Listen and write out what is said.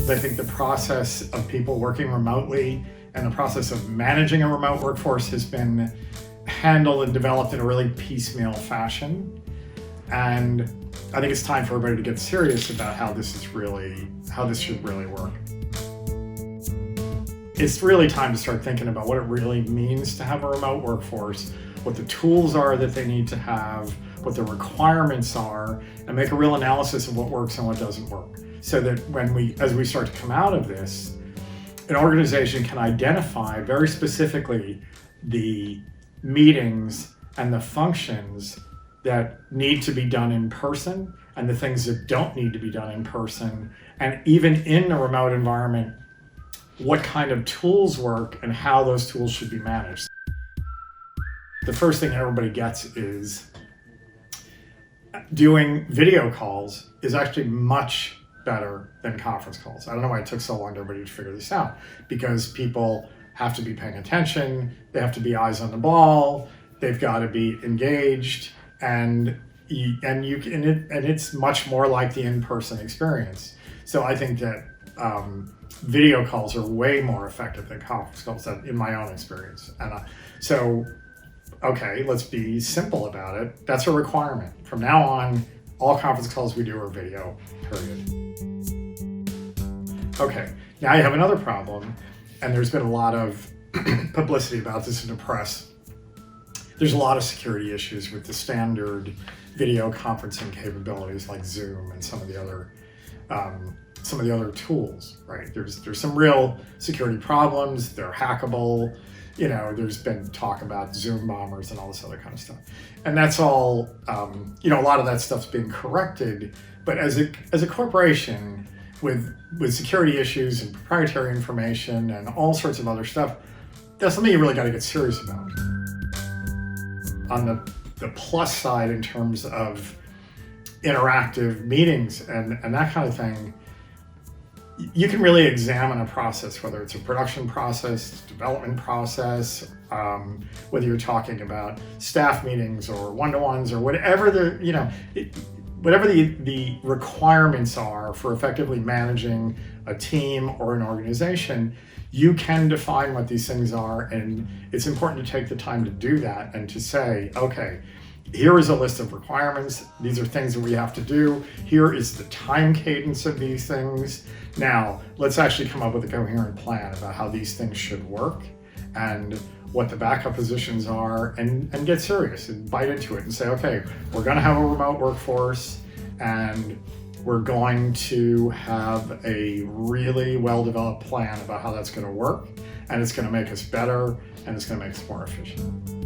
I think the process of people working remotely and the process of managing a remote workforce has been handled and developed in a really piecemeal fashion. And I think it's time for everybody to get serious about how this should really work. It's really time to start thinking about what it really means to have a remote workforce, what the tools are that they need to have, what the requirements are, and make a real analysis of what works and what doesn't work. So that as we start to come out of this, an organization can identify very specifically the meetings and the functions that need to be done in person and the things that don't need to be done in person. And even in a remote environment, what kind of tools work and how those tools should be managed. The first thing everybody gets is doing video calls is actually much better than conference calls. I don't know why it took so long to everybody to figure this out, because people have to be paying attention, they have to be eyes on the ball, they've got to be engaged, and it's much more like the in-person experience. So I think that video calls are way more effective than conference calls, in my own experience. And okay, let's be simple about it. That's a requirement. From now on, all conference calls we do are video, period. Okay, now you have another problem, and there's been a lot of publicity about this in the press. There's a lot of security issues with the standard video conferencing capabilities like Zoom and some of the other tools, right? There's some real security problems. They're hackable. There's been talk about Zoom bombers and all this other kind of stuff. And that's all, a lot of that stuff's being corrected. But as a corporation with security issues and proprietary information and all sorts of other stuff, that's something you really got to get serious about. On the plus side, in terms of interactive meetings and that kind of thing, you can really examine a process, whether it's a production process, development process, whether you're talking about staff meetings or one-to-ones or whatever the requirements are for effectively managing a team or an organization. You can define what these things are, and it's important to take the time to do that and to say, okay, here is a list of requirements. These are things that we have to do. Here is the time cadence of these things. Now, let's actually come up with a coherent plan about how these things should work and what the backup positions are, and get serious and bite into it and say, okay, we're going to have a remote workforce, and we're going to have a really well-developed plan about how that's going to work, and it's going to make us better, and it's going to make us more efficient.